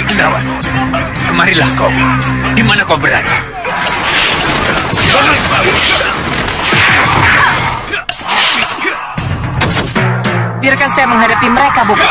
Kendawan, kemarilah kau. Di mana kau berada? Biarkan saya menghadapi mereka, Bobo.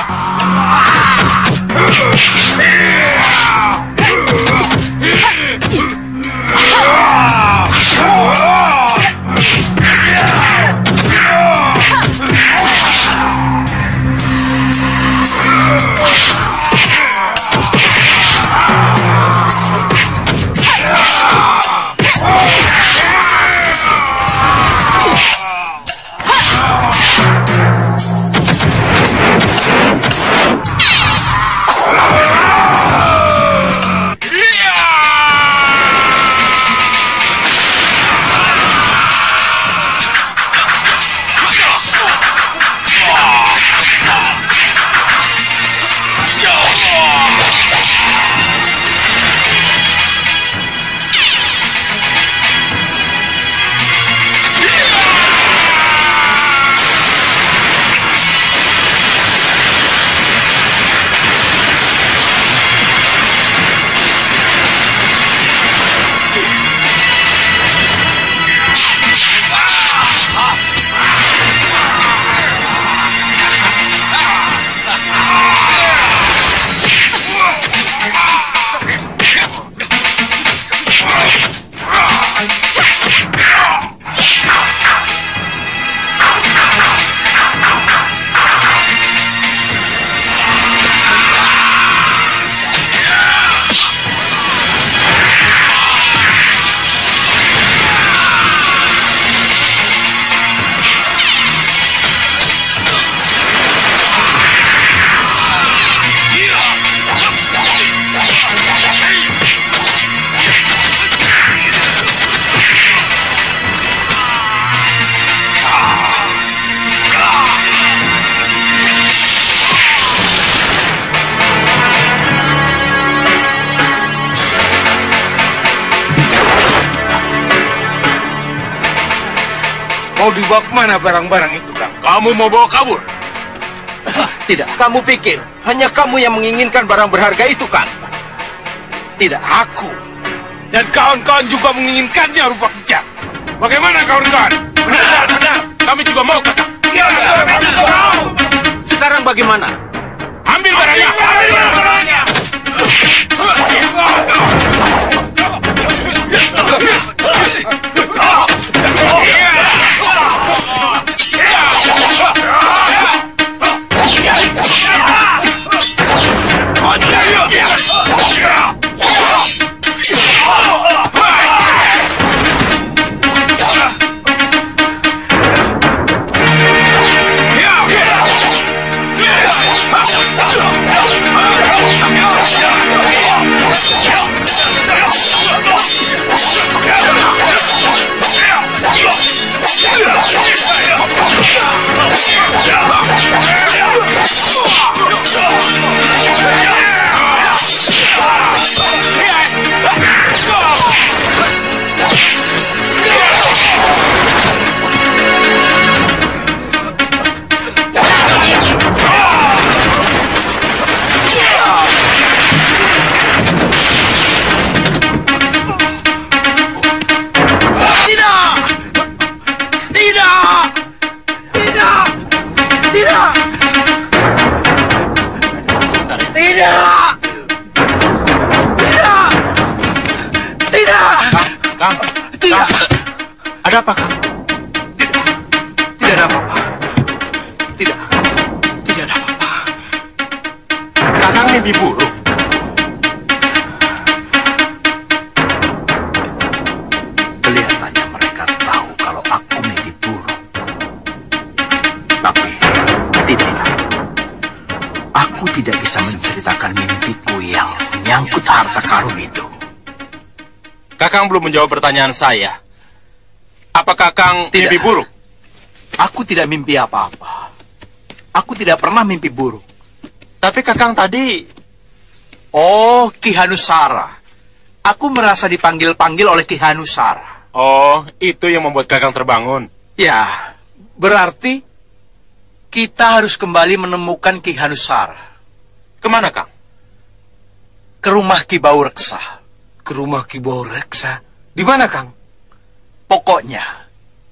Mau dibawa kemana barang-barang itu, Kang? Kamu mau bawa kabur? Tidak, kamu pikir hanya kamu yang menginginkan barang berharga itu, kan? Tidak, aku dan kawan-kawan juga menginginkannya, rupa kejam. Bagaimana kawan-kawan? Benar. Kami juga mau, Kakak. Ya, kami juga mau. Sekarang bagaimana? Ambil barangnya. Ambil barangnya. Ada apa, Kang? Tidak ada apa-apa. Tidak ada apa-apa. Kakang mimpi buruk. Kelihatannya mereka tahu kalau aku mimpi buruk. Tapi tidaklah. Aku tidak bisa menceritakan mimpiku yang menyangkut harta karun itu. Kakang belum menjawab pertanyaan saya. Apa Kakang mimpi buruk? Aku tidak mimpi apa-apa. Aku tidak pernah mimpi buruk. Tapi Kakang tadi... Oh, Ki Hanusara. Aku merasa dipanggil-panggil oleh Ki Hanusara. Oh, itu yang membuat Kakang terbangun. Ya, berarti kita harus kembali menemukan Ki Hanusara. Kemana, Kang? Ke rumah Ki Bau Reksa. Ke rumah Ki Bau Reksa? Di mana, Kang? Pokoknya,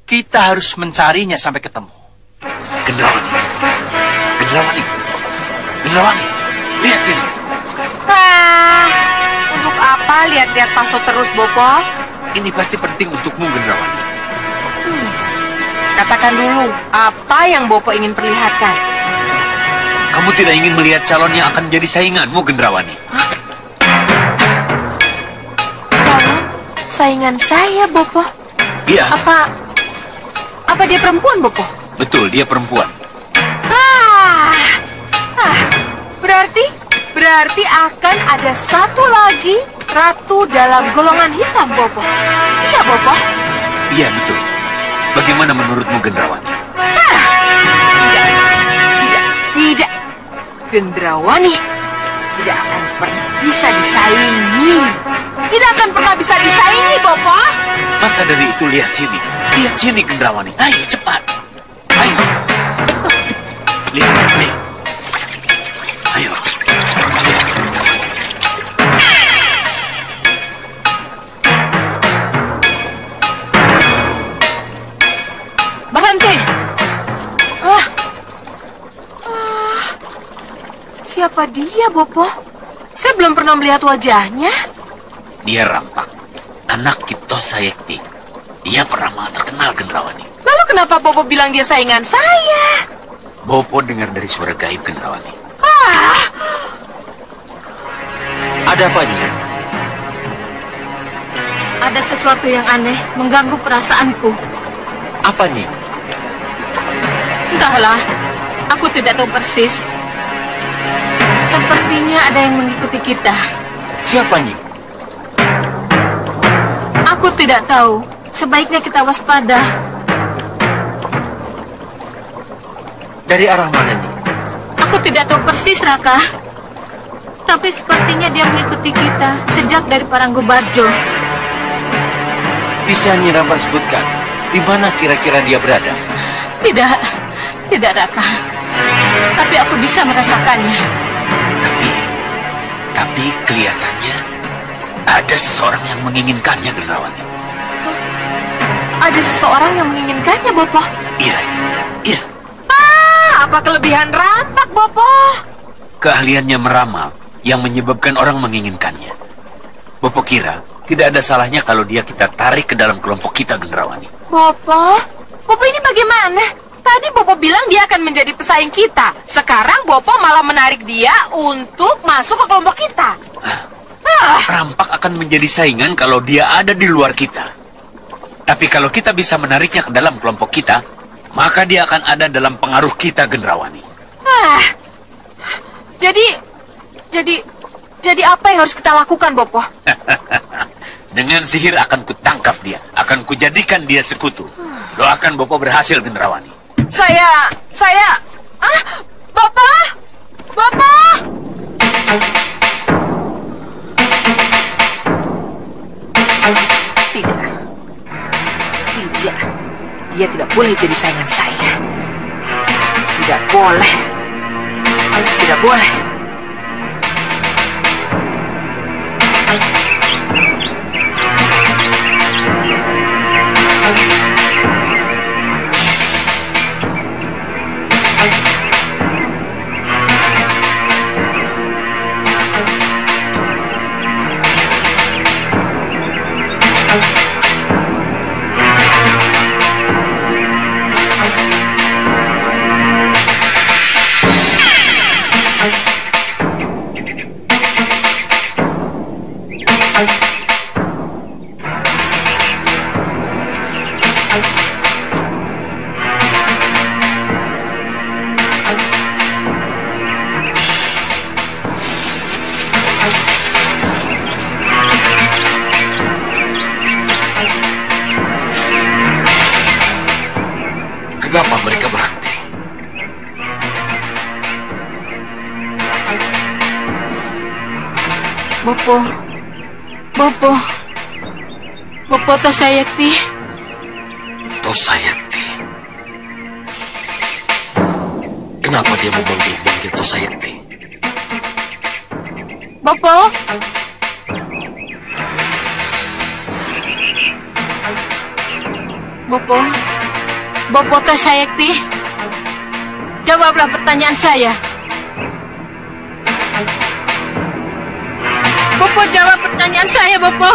kita harus mencarinya sampai ketemu. Gendrawani. Gendrawani. Gendrawani. Lihat sini. Untuk apa lihat-lihat Paso terus, Bopo? Ini pasti penting untukmu, Gendrawani. Katakan dulu, apa yang Bopo ingin perlihatkan? Kamu tidak ingin melihat calon yang akan jadi sainganmu, Gendrawani? Calon saingan saya, Bopo? Iya. Apa dia perempuan, Bopo? Betul, dia perempuan. Berarti akan ada satu lagi ratu dalam golongan hitam, Bopo. Iya, Bopo? Iya, betul. Bagaimana menurutmu, Gendrawani? Tidak. Gendrawani tidak akan pernah bisa disaingi. Tidak akan pernah bisa disaingi, Bopo. Maka dari itu lihat sini. Lihat sini, Gendrawani. Ayo, cepat. Ayo. Lihat. Ayo. Berhenti. Siapa dia, Bopo? Saya belum pernah melihat wajahnya. Dia Rampak, anak Kipto Sayekti. Dia pernah terkenal, Gendrawani. Lalu kenapa Bopo bilang dia saingan saya? Bopo dengar dari suara gaib, Gendrawani. Ada apa, Nyi? Ada sesuatu yang aneh mengganggu perasaanku. Apa, Nyi? Entahlah, aku tidak tahu persis. Sepertinya ada yang mengikuti kita. Siapa, Nyi? Aku tidak tahu. Sebaiknya kita waspada. Dari arah mana, Nyi? Aku tidak tahu persis, Raka. Tapi sepertinya dia mengikuti kita sejak dari Paranggobarjo. Bisa Nyi Ramba sebutkan di mana kira-kira dia berada? Tidak, Raka. Tapi aku bisa merasakannya. Tapi kelihatannya ada seseorang yang menginginkannya, Gendrawani. Ada seseorang yang menginginkannya, Bopo? Iya. Apa kelebihan Rampak, Bopo? Keahliannya meramal yang menyebabkan orang menginginkannya. Bopo kira tidak ada salahnya kalau dia kita tarik ke dalam kelompok kita, Gendrawani. Bopo ini bagaimana? Tadi Bopo bilang dia akan menjadi pesaing kita. Sekarang Bopo malah menarik dia untuk masuk ke kelompok kita. Rampak akan menjadi saingan kalau dia ada di luar kita. Tapi kalau kita bisa menariknya ke dalam kelompok kita, maka dia akan ada dalam pengaruh kita, Gendrawani. Jadi apa yang harus kita lakukan, Bopo? Dengan sihir akan kutangkap dia, akan kujadikan dia sekutu. Doakan Bopo berhasil, Gendrawani. Bopo! Tidak. Dia tidak boleh jadi saingan saya. Tidak boleh. Kenapa mereka berhenti? Bopo Tosayakti. Tosayakti. Kenapa dia memanggil-manggil Tosayekti? Bopo? Bopo? Bopo Tosayekti? Jawablah pertanyaan saya. Bopo, jawab pertanyaan saya, Bopo.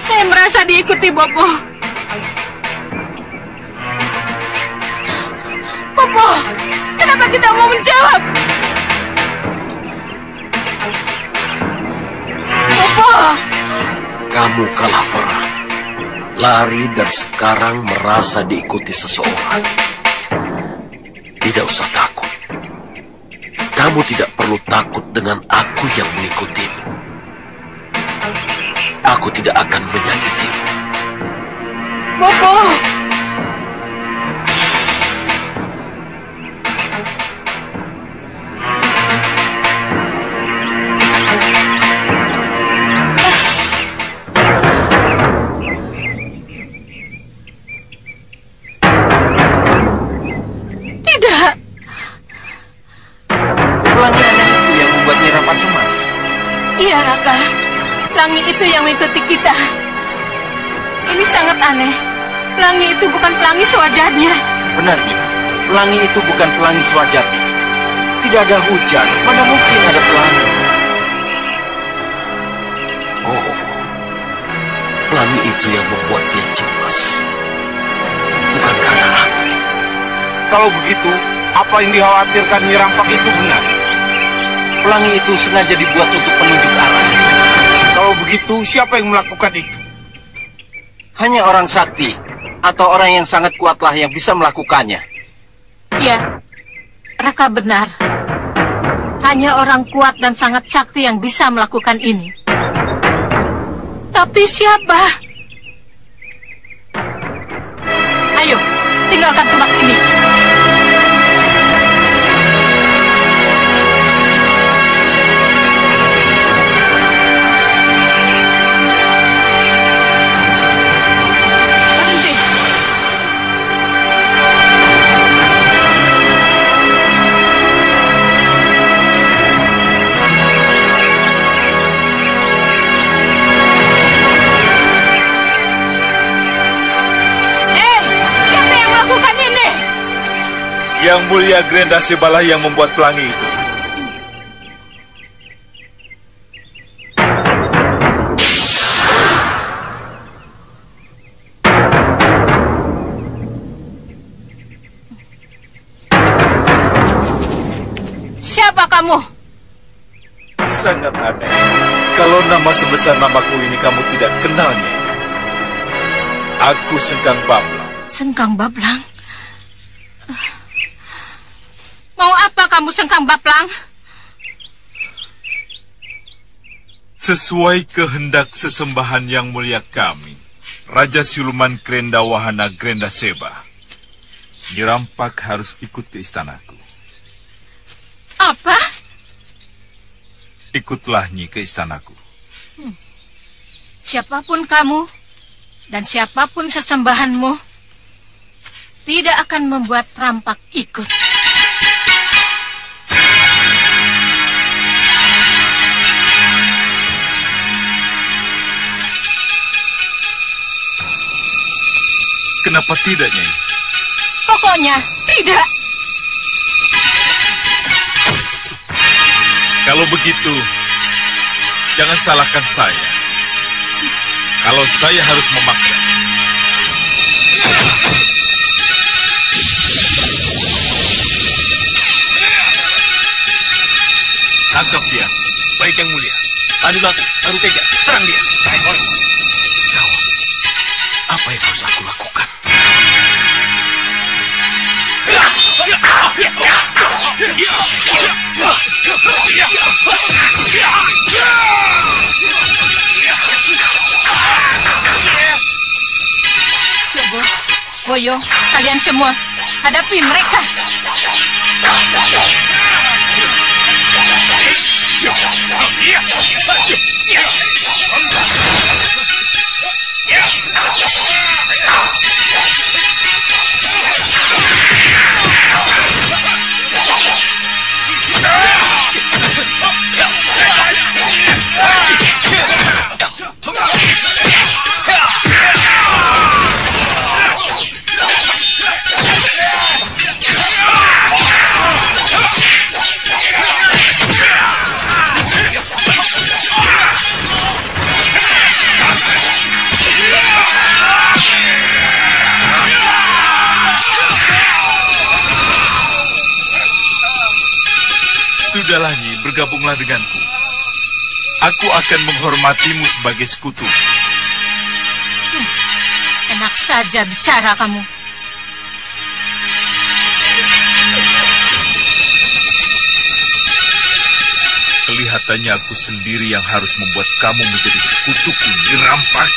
Saya merasa diikuti, Bopo. Bopo, kenapa tidak mau menjawab? Bopo! Kamu kalah perang, lari dan sekarang merasa diikuti seseorang. Tidak usah takut. Kamu tidak perlu takut dengan aku yang mengikutimu. Aku tidak akan menyakitimu. Bopo! Tidak. Pelangi aneh itu yang membuat Nyi Rampak cemas. Iya, Raka. Pelangi itu yang mengikuti kita. Ini sangat aneh. Pelangi itu bukan pelangi sewajarnya. Benar, Nyi. Pelangi itu bukan pelangi sewajarnya. Tidak ada hujan, mana mungkin ada pelangi. Oh, pelangi itu yang membuat dia cemas. Bukan karena aku. Kalau begitu, apa yang dikhawatirkan Nyi Rampak itu benar. Pelangi itu sengaja dibuat untuk penunjuk arah. Kalau begitu, siapa yang melakukan itu? Hanya orang sakti atau orang yang sangat kuatlah yang bisa melakukannya. Iya, Raka benar. Hanya orang kuat dan sangat sakti yang bisa melakukan ini. Tapi siapa? Ayo, tinggalkan tempat ini. Berhenti. Siapa yang melakukan ini? Yang Mulia Grenda Sebalah yang membuat pelangi itu. Siapa kamu? Sangat aneh. Kalau nama sebesar namaku ini kamu tidak kenalnya. Aku Sengkang Bablang. Sengkang Bablang? Mau apa kamu, Sengkang Bablang? Sesuai kehendak sesembahan yang mulia kami, Raja Siluman Grenda Wahana Grenda Seba, Nyi Rampak harus ikut ke istanaku. Apa? Ikutlah Nyi ke istanaku. Siapapun kamu dan siapapun sesembahanmu tidak akan membuat Rampak ikut. Kenapa tidak, Nyai? Pokoknya tidak. Kalau begitu, jangan salahkan saya. Kalau saya harus memaksa. Tangkap dia. Baik yang mulia. Adulatu, Aruteja, serang dia. Gawat. Apa yang harus aku lakukan? Coba, Boyo, kalian semua hadapi mereka. Sudahlah, Nyi, bergabunglah denganku. Aku akan menghormatimu sebagai sekutu. Enak saja bicara kamu. Kelihatannya aku sendiri yang harus membuat kamu menjadi sekutuku, Nyi Rampak.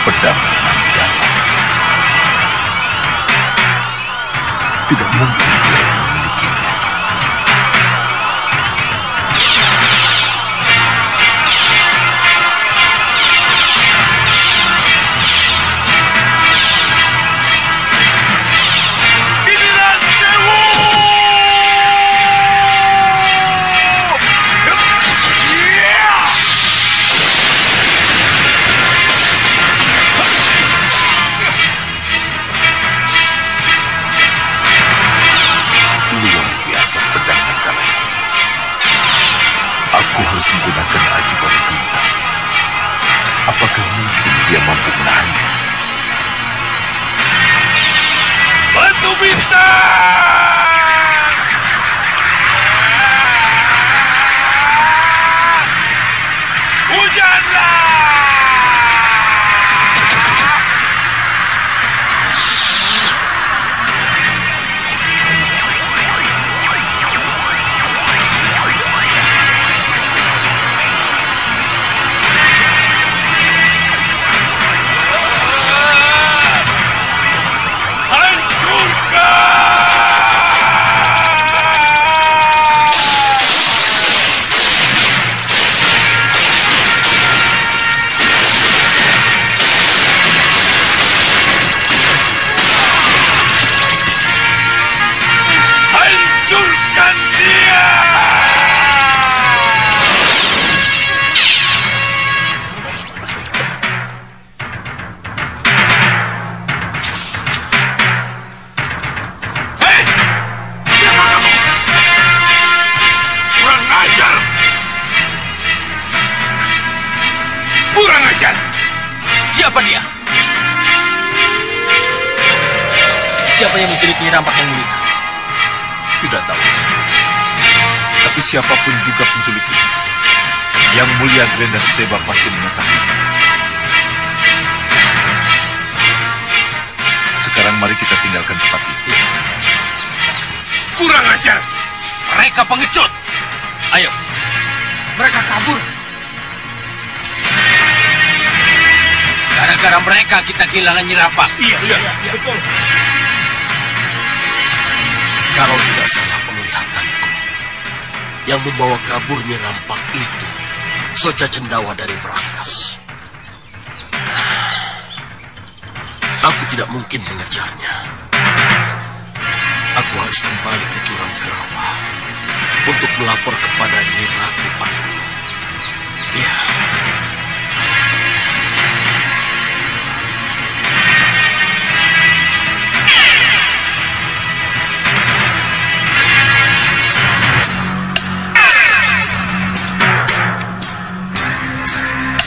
Pedang Nanggala. Tidak mungkin dia yang memilikinya. Giliran Sewu! Pedang Nanggala itu. Aku harus menggunakan aji batu bintang. Apakah mungkin dia mampu menahannya? Batu bintang! Hujanlah! Siapa dia? Siapa yang menculik Nyi Rampak yang mulia? Tidak tahu. Tapi siapapun juga penculik itu, Yang Mulia Grenda Seba pasti mengetahui. Sekarang mari kita tinggalkan tempat itu. Kurang ajar! Mereka pengecut! Ayo, mereka kabur. Gara-gara mereka kita kehilangan Nyi Rampak. Iya, betul. Kalau tidak salah penglihatanku, yang membawa kabur Nyi Rampak itu Soca Cendawa dari Merangkas. Aku tidak mungkin mengejarnya. Aku harus kembali ke Jurang Kerawa untuk melapor kepada Nyi Ratu Pandu. Ya.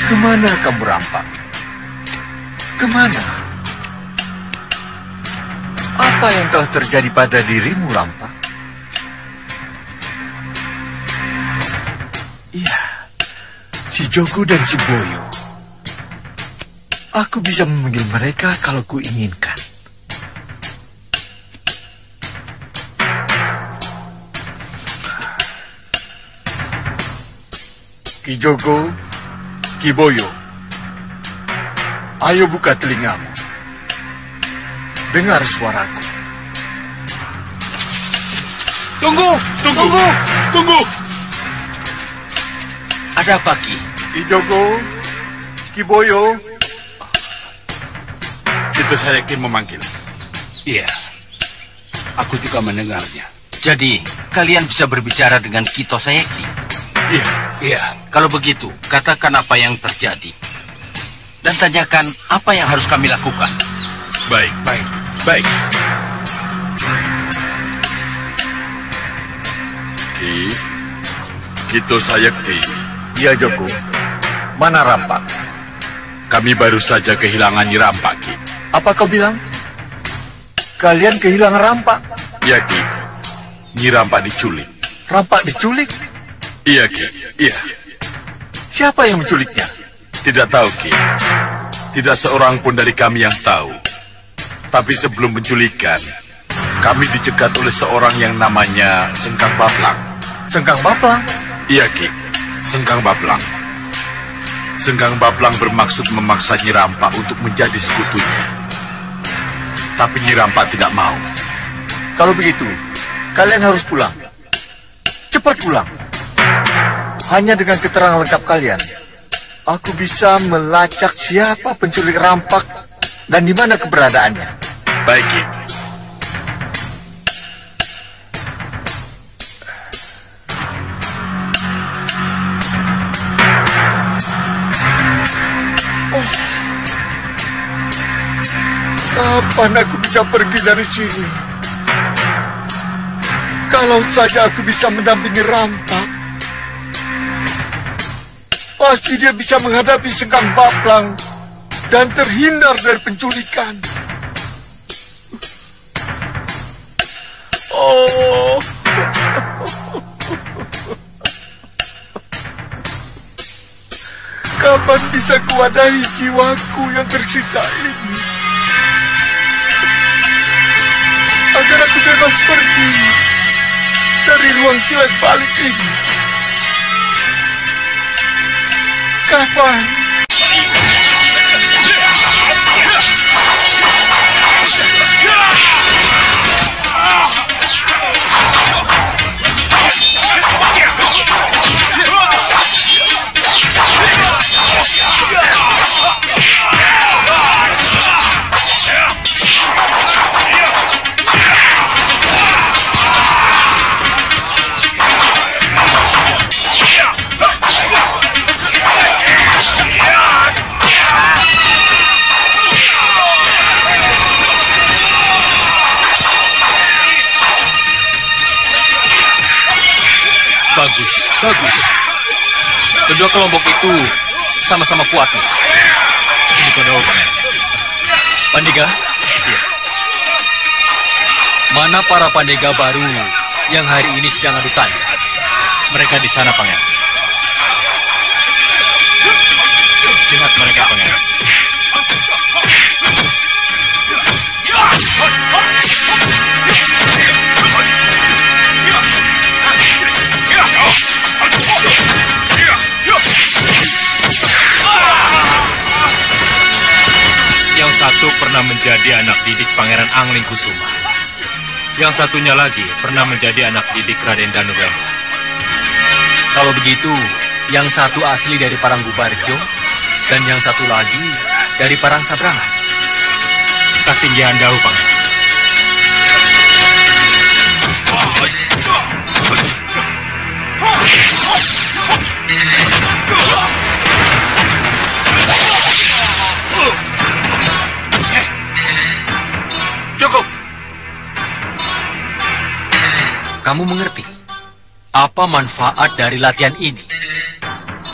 Kemana kamu Rampak? Kemana? Apa yang telah terjadi pada dirimu, Rampak? Iya, si Jogo dan si Boyo. Aku bisa memanggil mereka kalau kuinginkan. Ki Jogo, Ki Boyo, ayo buka telingamu. Dengar suaraku. Tunggu! Ada apa, Ki? Ki Jogo, Ki Boyo. Itu Kito Sayakti memanggil. Iya, aku juga mendengarnya. Jadi, kalian bisa berbicara dengan Kito Sayakti? Iya. Kalau begitu, katakan apa yang terjadi. Dan tanyakan apa yang harus kami lakukan. Baik. Kito Sayakti. Iya, Joko. Mana Rampak? Kami baru saja kehilangan Nyi Rampak, Ki. Apa kau bilang? Kalian kehilangan Rampak? Iya, Ki. Nyi Rampak diculik. Rampak diculik? Iya, Ki. Iya. Siapa yang menculiknya? Tidak tahu, Ki. Tidak seorang pun dari kami yang tahu. Tapi sebelum penculikan, kami dicegat oleh seorang yang namanya Sengkang Baplang. Sengkang Baplang? Iya, Ki. Sengkang Baplang. Sengkang Baplang bermaksud memaksa Nyi Rampak untuk menjadi sekutunya. Tapi Nyi Rampak tidak mau. Kalau begitu, kalian harus pulang. Cepat pulang. Hanya dengan keterangan lengkap kalian, aku bisa melacak siapa penculik Rampak dan di mana keberadaannya. Baik, Ki. Kapan aku bisa pergi dari sini? Kalau saja aku bisa mendampingi Rampak, pasti dia bisa menghadapi Sengkang Baplang dan terhindar dari penculikan. Oh, kapan bisa kuwadahi jiwaku yang tersisa ini, agar aku bebas pergi dari ruang kilas balik ini? Kapan? Bagus. Kedua kelompok itu sama-sama kuat nih. Sini kau tahu, Pandega? Iya. Mana para Pandega baru yang hari ini sedang adu tanya? Mereka di sana, Pangeran. Lihat mereka, Pangeran. Yang satu pernah menjadi anak didik Pangeran Angling Kusuma. Yang satunya lagi pernah menjadi anak didik Raden Danurenda. Kalau begitu, yang satu asli dari Paranggubarjo dan yang satu lagi dari Parang Sabrangan. Kasinggihan dahu, Pangeran. Cukup. Kamu mengerti apa manfaat dari latihan ini?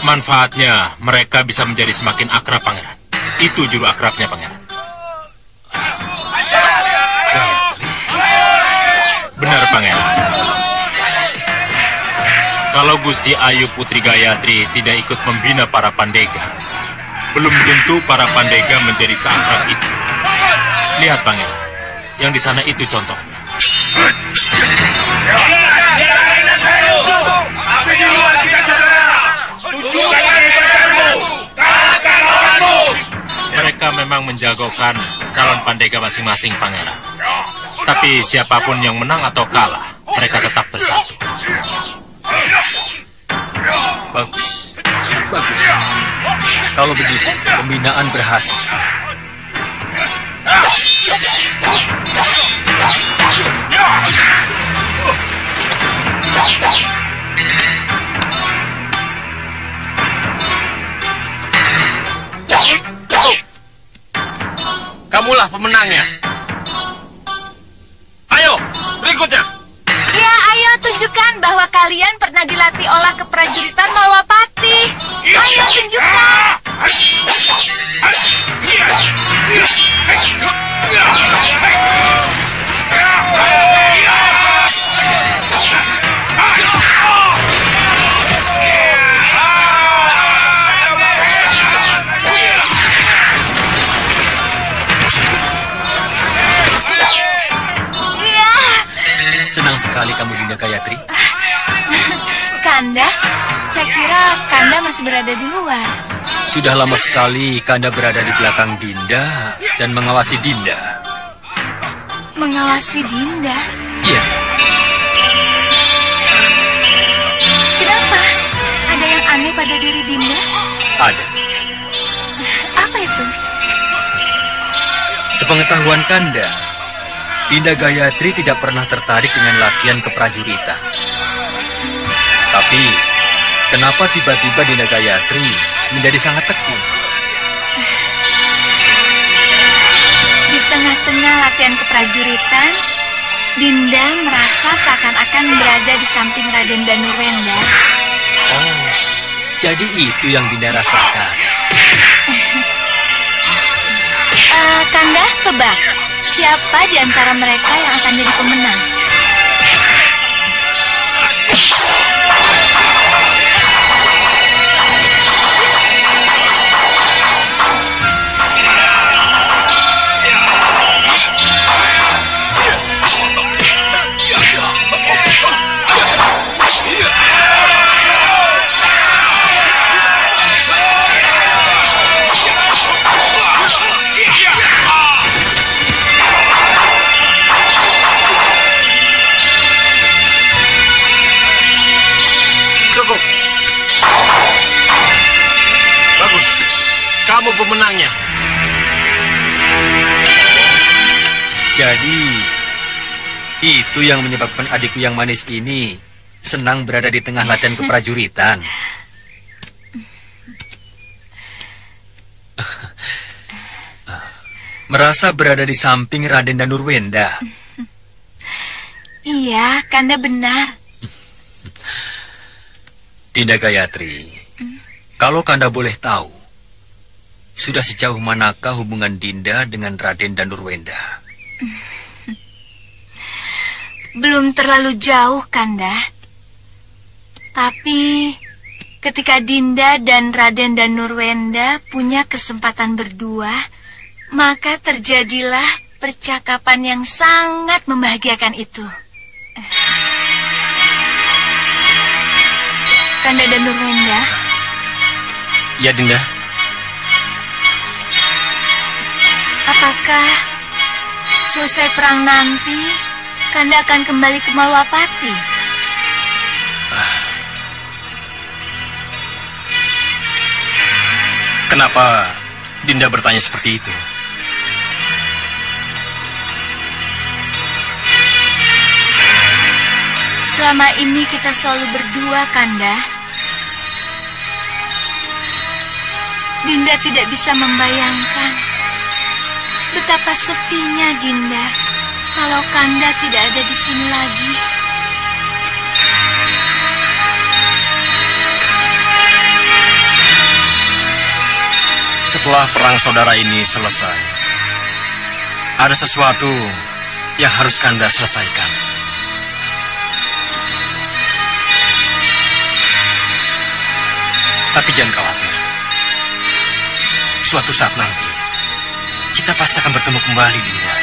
Manfaatnya mereka bisa menjadi semakin akrab, Pangeran. Itu juru akrabnya, Pangeran. Benar, Pangeran. Kalau Gusti Ayu Putri Gayatri tidak ikut membina para Pandega, belum tentu para Pandega menjadi seakrab itu. Lihat, Pangeran, yang di sana itu contohnya. Mereka memang menjagokan calon Pandega masing-masing, Pangeran. Tapi siapapun yang menang atau kalah, mereka tetap bersatu. Bagus. Kalau begitu, pembinaan berhasil. Kamulah pemenangnya. Ayo, berikutnya. Ya, ayo tunjukkan bahwa kalian pernah dilatih olah keprajuritan Malwapati. Ayo tunjukkan. Senang sekali kamu, Dinda Gayatri. Kanda, saya kira Kanda masih berada di luar. Sudah lama sekali Kanda berada di belakang Dinda dan mengawasi Dinda. Mengawasi Dinda? Iya. Kenapa? Ada yang aneh pada diri Dinda? Ada. Apa itu? Sepengetahuan Kanda, Dinda Gayatri tidak pernah tertarik dengan latihan keprajuritan. Tapi, kenapa tiba-tiba Dinda Gayatri menjadi sangat tekun? Di tengah-tengah latihan keprajuritan, Dinda merasa seakan-akan berada di samping Raden Danurwenda. Oh, jadi itu yang Dinda rasakan. Kanda, tebak. Siapa di antara mereka yang akan jadi pemenang? Kamu pemenangnya. Jadi, itu yang menyebabkan adikku yang manis ini senang berada di tengah latihan keprajuritan. Merasa berada di samping Raden Danurwenda. Iya, Kanda benar. Dinda Gayatri, kalau Kanda boleh tahu, sudah sejauh manakah hubungan Dinda dengan Raden Danurwenda? Belum terlalu jauh, Kanda. Tapi ketika Dinda dan Raden Danurwenda punya kesempatan berdua, maka terjadilah percakapan yang sangat membahagiakan itu. Kanda Danurwenda? Ya, Dinda. Apakah selesai perang nanti, Kanda akan kembali ke Malwapati? Kenapa Dinda bertanya seperti itu? Selama ini kita selalu berdua, Kanda. Dinda tidak bisa membayangkan betapa sepinya Dinda kalau Kanda tidak ada di sini lagi. Setelah perang saudara ini selesai, ada sesuatu yang harus Kanda selesaikan. Tapi jangan khawatir. Suatu saat nanti, kita pasti akan bertemu kembali, Dinda.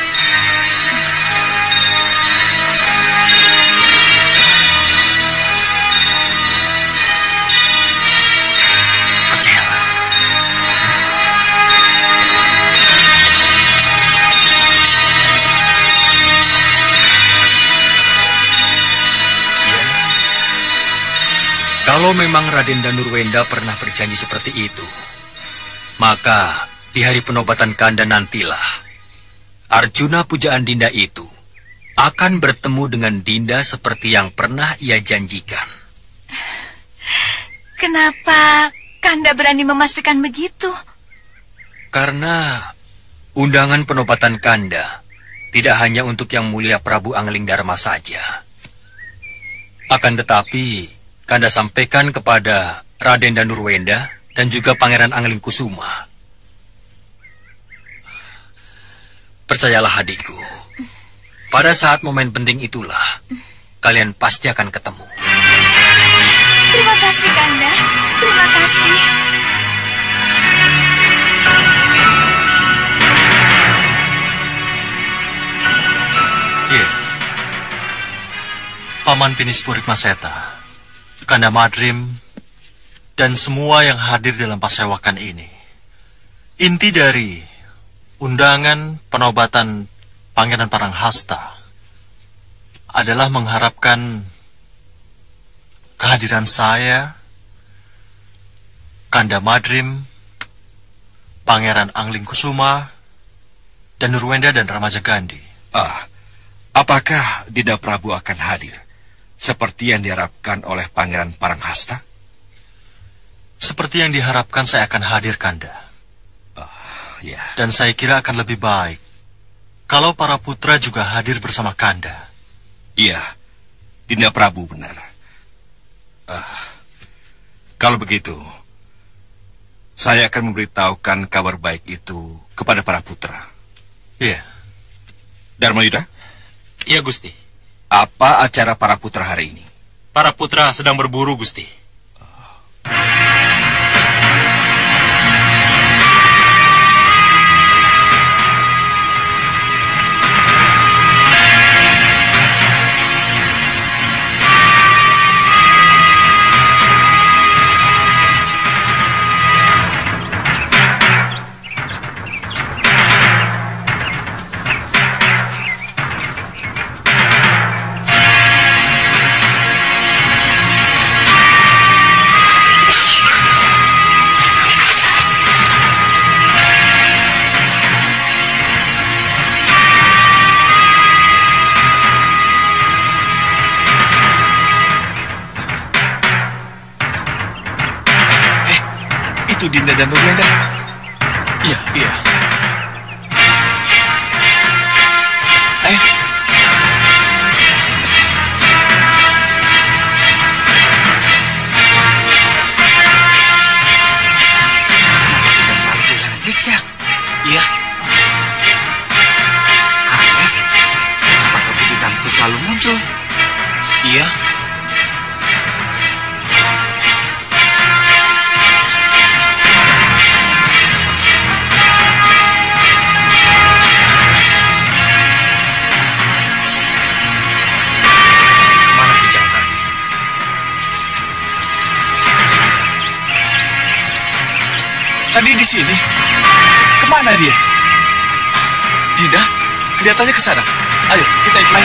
Percayalah. Ya. Kalau memang Raden Danurwenda pernah berjanji seperti itu, maka di hari penobatan Kanda nantilah Arjuna pujaan Dinda itu akan bertemu dengan Dinda seperti yang pernah ia janjikan. Kenapa Kanda berani memastikan begitu? Karena undangan penobatan Kanda tidak hanya untuk Yang Mulia Prabu Anglingdarma saja. Akan tetapi, Kanda sampaikan kepada Raden Danurwenda dan juga Pangeran Anglingkusuma. Percayalah adikku, pada saat momen penting itulah, kalian pasti akan ketemu. Terima kasih, Kanda. Terima kasih. Iya. Paman Pinispurik Maseta, Kanda Madrim, dan semua yang hadir dalam pasewakan ini. Inti dari undangan penobatan Pangeran Paranghasta adalah mengharapkan kehadiran saya, Kanda Madrim, Pangeran Anglingkusuma, dan Nurwenda dan Ramaja Gandhi. Apakah Dinda Prabu akan hadir seperti yang diharapkan oleh Pangeran Paranghasta? Seperti yang diharapkan saya akan hadir, Kanda. Ya. Dan saya kira akan lebih baik kalau para putra juga hadir bersama Kanda. Iya, Dinda Prabu benar. Kalau begitu, saya akan memberitahukan kabar baik itu kepada para putra. Iya. Dharmayuda? Iya, Gusti. Apa acara para putra hari ini? Para putra sedang berburu, Gusti. Itu Dinda dan Nurwenda. Iya, iya. Kenapa kita selalu kehilangan jejak? Iya. Aneh, kenapa kabut hitam itu selalu muncul? Iya. Tadi di sini. Kemana dia? Dinda, kelihatannya ke sana. Ayo, kita ikut.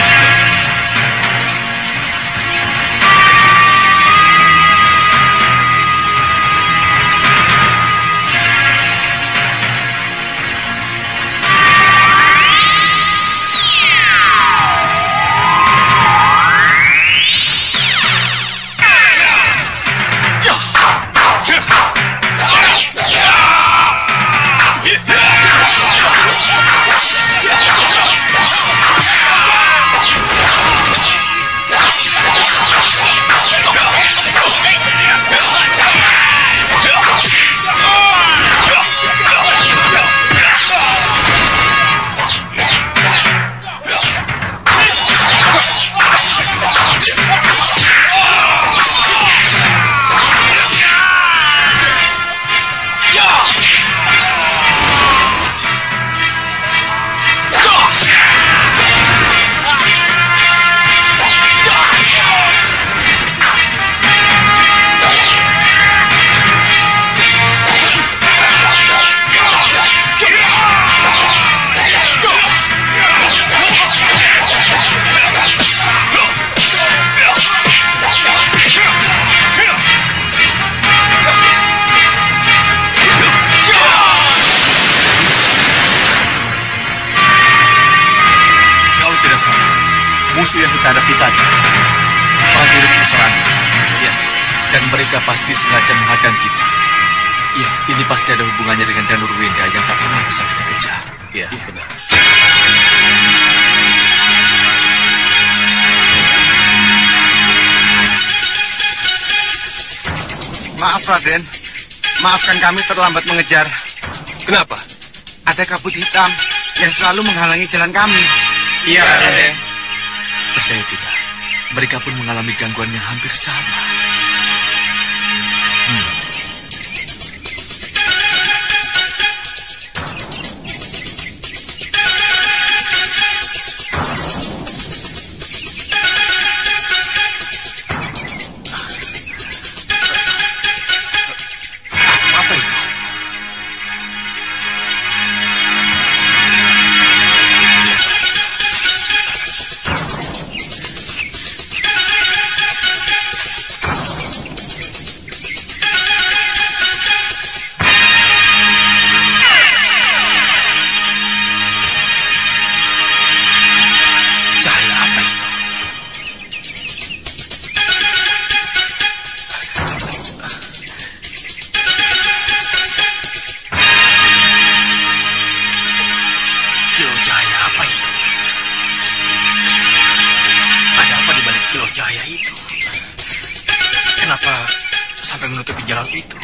musuh yang kita hadapi tadi. Prajurit pusar angin. Ya, dan mereka pasti sengaja menghadang kita. Ya, ini pasti ada hubungannya dengan Danur Wenda yang tak pernah bisa kita kejar. Ya, benar. Maaf, Raden. Maafkan kami terlambat mengejar. Kenapa? Ada kabut hitam yang selalu menghalangi jalan kami. Iya, Raden. Percaya tidak, mereka pun mengalami gangguan yang hampir sama. Asap apa itu? Cahaya apa itu? Kilau cahaya apa itu? Ada apa di balik kilau cahaya itu? Kenapa sampai menutupi jalan itu?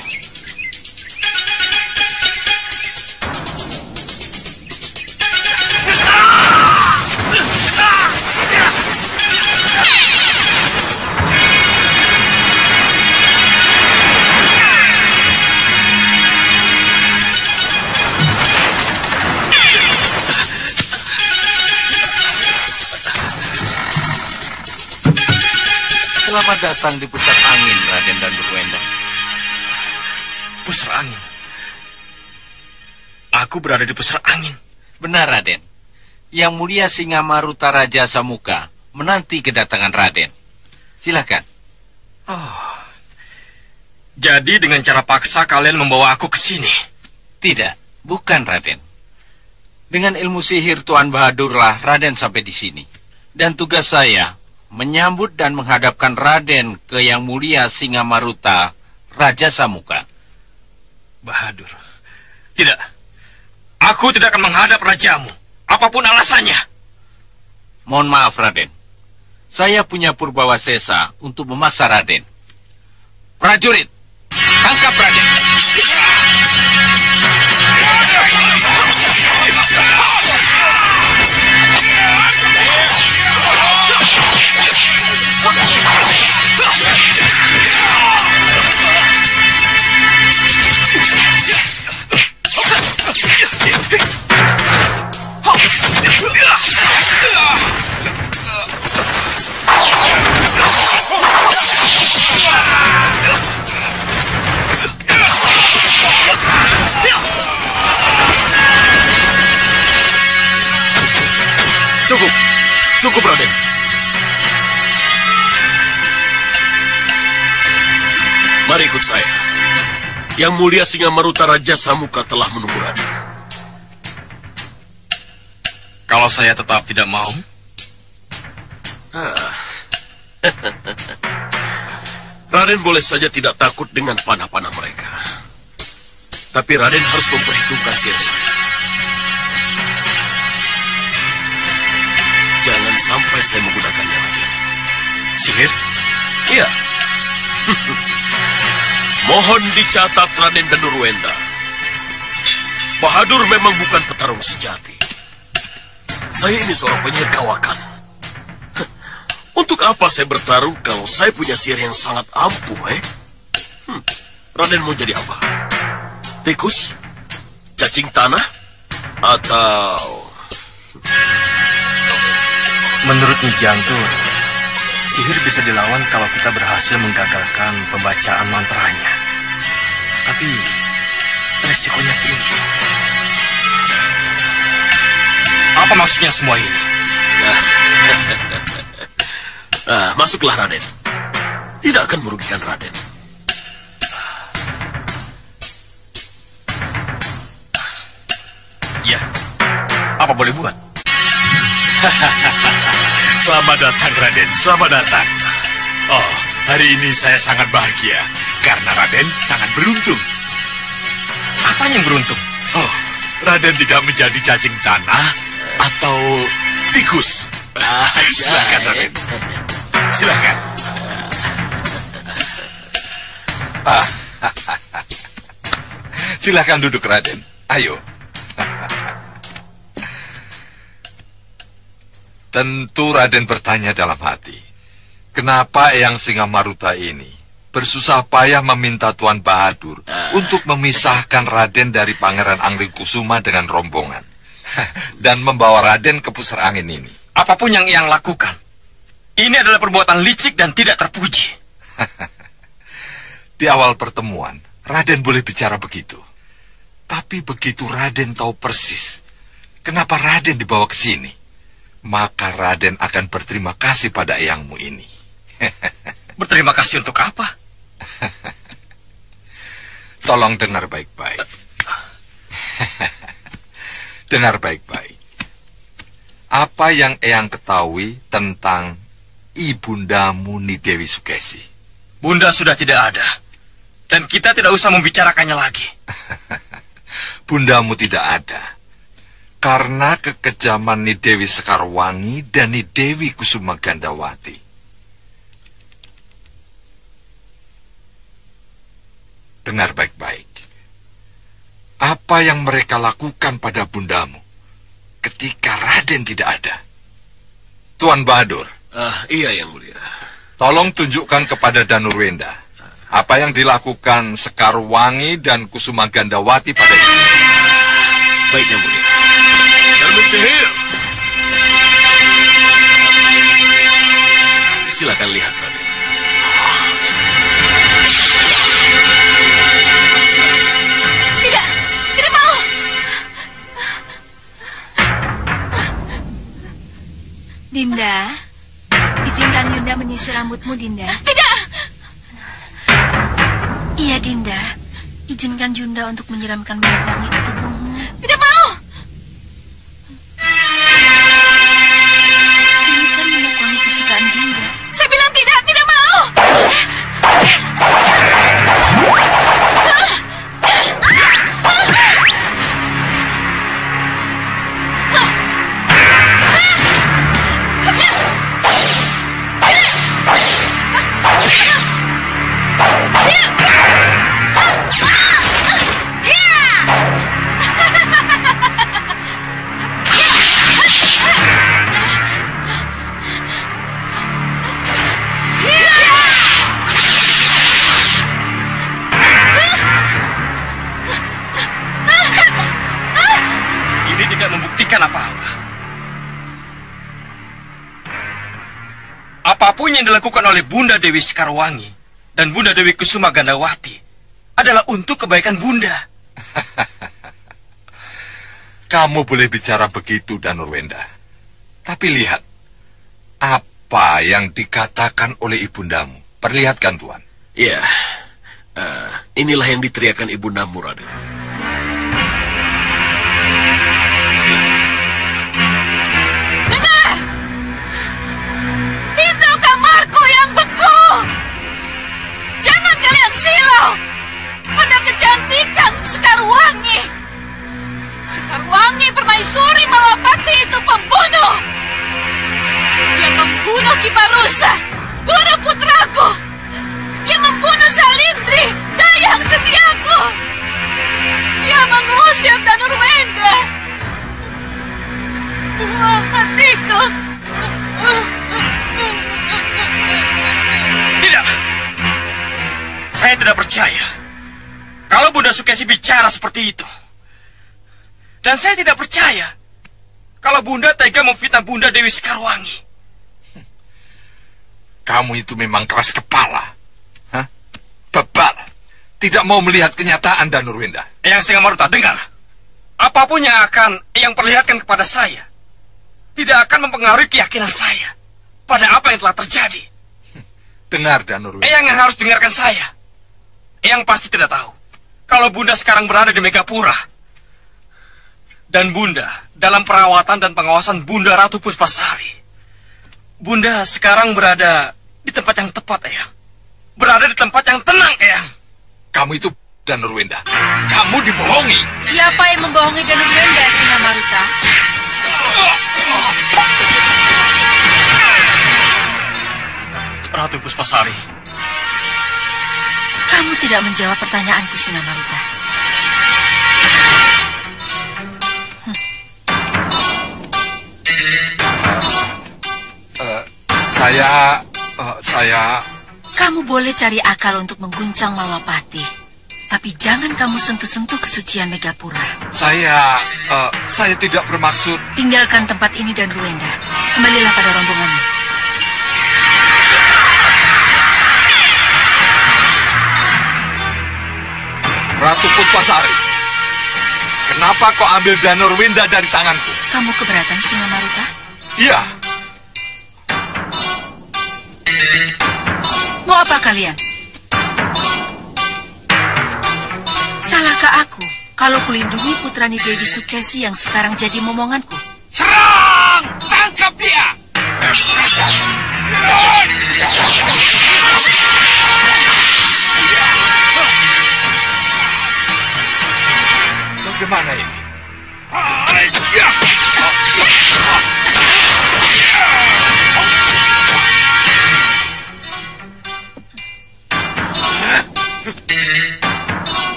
Selamat datang di pusat angin, Raden Danur Wenda. Pusar angin. Aku berada di pusar angin. Benar, Raden. Yang Mulia Singamaruta Raja Samuka menanti kedatangan Raden. Silakan. Oh. Jadi dengan cara paksa kalian membawa aku ke sini? Tidak, bukan, Raden. Dengan ilmu sihir Tuan Bahadurlah Raden sampai di sini. Dan tugas saya menyambut dan menghadapkan Raden ke Yang Mulia Singamaruta Raja Samuka. Bahadur. Tidak. Aku tidak akan menghadap rajamu, apapun alasannya. Mohon maaf, Raden. Saya punya Purbawasesa untuk memaksa Raden. Prajurit, tangkap Raden. Cukup. Cukup, Raden. Mari ikut saya. Yang Mulia Singamaruta Raja Samuka telah menunggu Raden. Kalau saya tetap tidak mau? Raden boleh saja tidak takut dengan panah-panah mereka. Tapi Raden harus memperhitungkan sihir saya. Jangan sampai saya menggunakannya, Raden. Sihir? Iya. Mohon dicatat, Raden Danur Wenda. Bahadur memang bukan petarung sejati. Saya ini seorang penyihir kawakan. Untuk apa saya bertarung kalau saya punya sihir yang sangat ampuh, Raden mau jadi apa? Tikus? Cacing tanah? Atau... Menurut Nyi Jantur, sihir bisa dilawan kalau kita berhasil menggagalkan pembacaan mantranya. Tapi resikonya tinggi. Apa maksudnya semua ini? Masuklah, Raden. Tidak akan merugikan Raden. Ya, apa boleh buat? Selamat datang, Raden. Selamat datang. Oh, hari ini saya sangat bahagia karena Raden sangat beruntung. Apanya yang beruntung? Oh, Raden tidak menjadi cacing tanah atau tikus. Silakan, Raden. Silakan. Silakan duduk, Raden. Ayo. Tentu Raden bertanya dalam hati, kenapa Eyang Singamaruta ini bersusah payah meminta Tuan Bahadur untuk memisahkan Raden dari Pangeran Anglingkusuma dengan rombongan dan membawa Raden ke pusar angin ini. Apapun yang Eyang lakukan, ini adalah perbuatan licik dan tidak terpuji. Di awal pertemuan, Raden boleh bicara begitu. Tapi begitu Raden tahu persis kenapa Raden dibawa ke sini, maka Raden akan berterima kasih pada eyangmu ini. Berterima kasih untuk apa? Tolong dengar baik-baik. Dengar baik-baik. Apa yang eyang ketahui tentang ibundamu Nidewi Sukesi? Bunda sudah tidak ada, dan kita tidak usah membicarakannya lagi. Bundamu tidak ada karena kekejaman Nidewi Sekarwangi dan Nidewi Kusuma Gandawati. Dengar baik-baik. Apa yang mereka lakukan pada bundamu ketika Raden tidak ada? Tuan Bahadur. Iya, Yang Mulia. Tolong tunjukkan kepada Danurwenda apa yang dilakukan Sekarwangi dan Kusuma Gandawati pada itu. Baik, Yang Mulia. Cermin sihir. Silakan lihat, Raden. Tidak mau. Dinda, izinkan Yunda menyisir rambutmu, Dinda. Tidak. Iya, Dinda. Izinkan Yunda untuk menyiramkan minyak wangi ke tubuhmu. Tidak mau. Ini kan minyak wangi kesukaan Dinda. Saya bilang tidak mau. Apa-apa. Apapun yang dilakukan oleh Bunda Dewi Sekarwangi dan Bunda Dewi Kusuma Gandawati adalah untuk kebaikan Bunda. Kamu boleh bicara begitu, Danurwenda. Tapi lihat, apa yang dikatakan oleh ibundamu. Perlihatkan, Tuan. Iya, inilah yang diteriakan ibundamu, Raden. Dengar! Itu kamarku yang beku! Jangan kalian silau pada kecantikan Sekarwangi. Sekarwangi Permaisuri Malapati itu pembunuh. Dia membunuh Kiparusa, guru putraku. Dia membunuh Salindri, dayang setiaku. Dia mengusir Danurwenda. Buah hatiku. Tidak. Saya tidak percaya kalau Bunda Sukesi bicara seperti itu. Dan saya tidak percaya kalau Bunda tega memfitnah Bunda Dewi Sekarwangi. Kamu itu memang keras kepala. Hah? Bebal. Tidak mau melihat kenyataan, Danurwenda. Eyang Singamaruta, dengar. Apapun yang akan Eyang perlihatkan kepada saya tidak akan mempengaruhi keyakinan saya pada apa yang telah terjadi. Dengar, Danurwenda. Eyang yang harus dengarkan saya. Eyang pasti tidak tahu kalau Bunda sekarang berada di Megapura. Dan Bunda dalam perawatan dan pengawasan Bunda Ratu Puspasari. Bunda sekarang berada di tempat yang tepat, Eyang. Berada di tempat yang tenang, Eyang. Kamu itu Danurwenda. Kamu dibohongi. Siapa yang membohongi Danurwenda, Singa Maruta? Ratu Puspasari. Kamu tidak menjawab pertanyaanku, Singa Maruta. Saya... Kamu boleh cari akal untuk mengguncang Malwapati, tapi jangan kamu sentuh-sentuh kesucian Megapura. Saya tidak bermaksud... Tinggalkan tempat ini, Danurwenda. Kembalilah pada rombonganmu. Ratu Puspasari, kenapa kau ambil Danurwenda dari tanganku? Kamu keberatan, Singa Maruta? Iya. Mau apa kalian? Salahkah aku kalau kulindungi putrani Dewi Sukesi yang sekarang jadi momonganku? Serang! Tangkap dia! Bagaimana ini?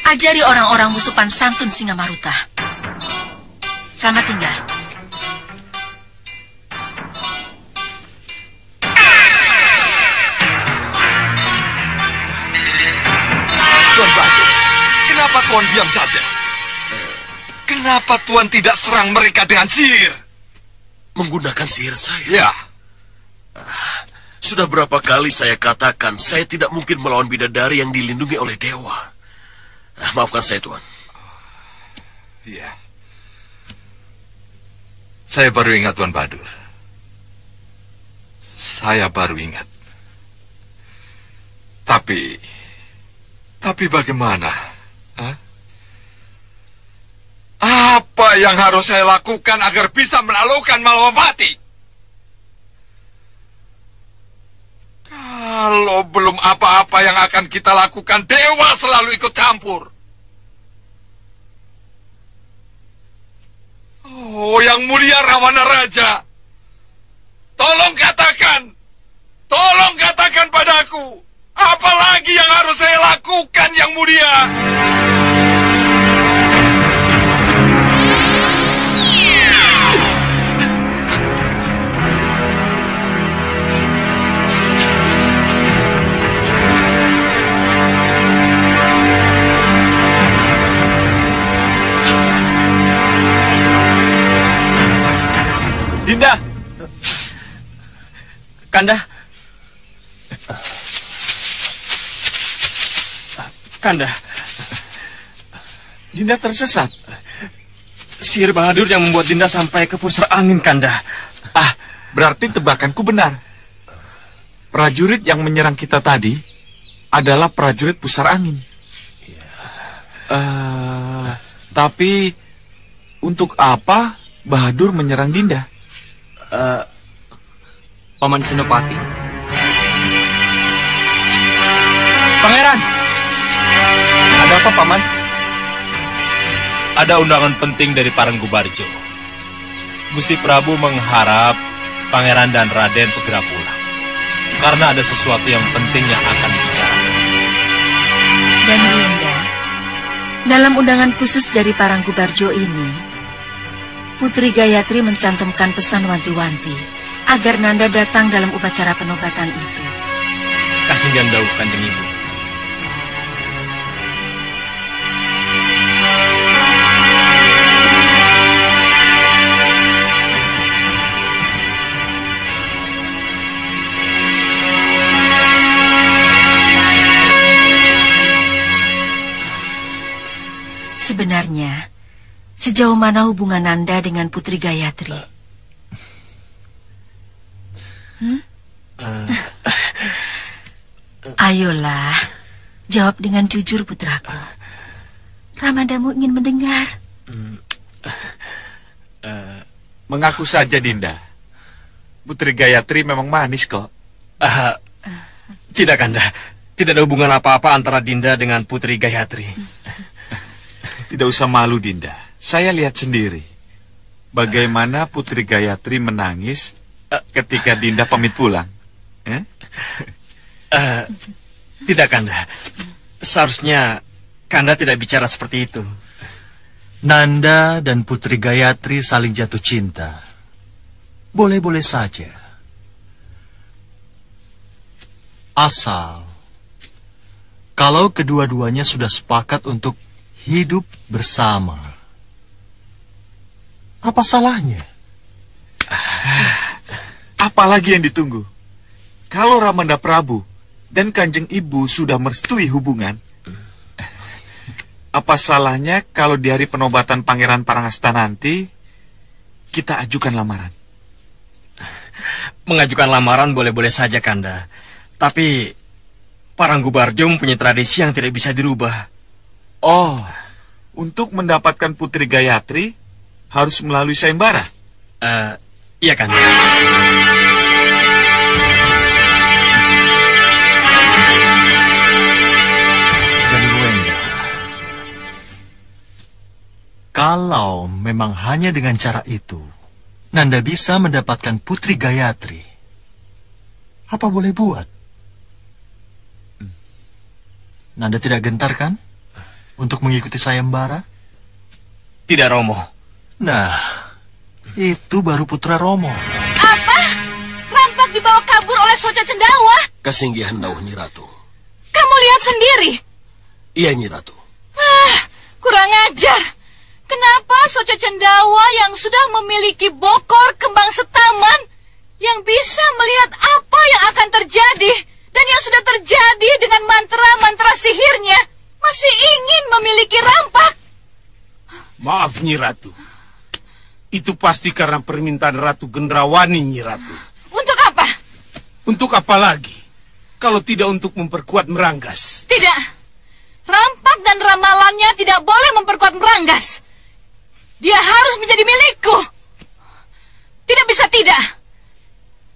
Ajari orang-orangmu sopan santun, Singa Maruta. Selamat tinggal. Tuan Bagus, kenapa Tuan diam saja? Kenapa Tuan tidak serang mereka dengan sihir? Menggunakan sihir saya? Ya. Sudah berapa kali saya katakan saya tidak mungkin melawan bidadari yang dilindungi oleh dewa. Maafkan saya, Tuan. Iya. Saya baru ingat, Tuan Badur. Saya baru ingat. Tapi bagaimana? Hah? Apa yang harus saya lakukan agar bisa menaklukkan Malwapati? Kalau belum apa-apa yang akan kita lakukan, dewa selalu ikut campur. Oh, yang mulia Rawana Raja, tolong katakan padaku, apa lagi yang harus saya lakukan, yang mulia? Dinda! Kanda! Kanda! Dinda tersesat. Sihir Bahadur yang membuat Dinda sampai ke pusar angin, Kanda. Berarti tebakanku benar. Prajurit yang menyerang kita tadi adalah prajurit pusar angin. Tapi untuk apa Bahadur menyerang Dinda? Paman Senopati. Pangeran! Ada apa, Paman? Ada undangan penting dari Paranggubarjo. Gusti Prabu mengharap Pangeran dan Raden segera pulang. Karena ada sesuatu yang penting yang akan dibicarakan. Danurwenda, dalam undangan khusus dari Paranggubarjo ini, Putri Gayatri mencantumkan pesan wanti-wanti agar Nanda datang dalam upacara penobatan itu. Kasinggan Dawu, Kanjeng Ibu. Sebenarnya, sejauh mana hubungan Nanda dengan Putri Gayatri? Ayolah, jawab dengan jujur, putraku. Ramadamu ingin mendengar. Mengaku saja, Dinda. Putri Gayatri memang manis kok. Tidak, Kanda. Tidak ada hubungan apa-apa antara Dinda dengan Putri Gayatri. Tidak usah malu, Dinda. Saya lihat sendiri bagaimana Putri Gayatri menangis ketika Dinda pamit pulang. Tidak, Kanda. Seharusnya Kanda tidak bicara seperti itu. Nanda dan Putri Gayatri saling jatuh cinta. Boleh-boleh saja. Asal kalau kedua-duanya sudah sepakat untuk hidup bersama. Apa salahnya? Apalagi yang ditunggu? Kalau Ramanda Prabu dan Kanjeng Ibu sudah merestui hubungan, apa salahnya kalau di hari penobatan Pangeran Parangasta nanti kita ajukan lamaran? Mengajukan lamaran boleh-boleh saja, Kanda. Tapi Paranggubarjo mempunyai tradisi yang tidak bisa dirubah. Oh, untuk mendapatkan Putri Gayatri harus melalui sayembara? Iya, Kanda. Kalau memang hanya dengan cara itu, Nanda bisa mendapatkan Putri Gayatri, apa boleh buat? Nanda tidak gentar kan untuk mengikuti sayembara? Tidak, Romo. Nah, itu baru putra Romo. Apa? Rampak dibawa kabur oleh Soca Cendawa? Kesinggihan Dawuh Nyi Ratu. Kamu lihat sendiri? Iya, Nyi Ratu. Kurang ajar. Kenapa Soca Cendawa yang sudah memiliki bokor kembang setaman, yang bisa melihat apa yang akan terjadi, dan yang sudah terjadi dengan mantra-mantra sihirnya, masih ingin memiliki Rampak? Maaf, Nyi Ratu. Itu pasti karena permintaan Ratu Gendrawani, Nyi Ratu. Untuk apa? Untuk apa lagi? Kalau tidak untuk memperkuat Meranggas. Tidak. Rampak dan ramalannya tidak boleh memperkuat Meranggas. Dia harus menjadi milikku. Tidak bisa tidak.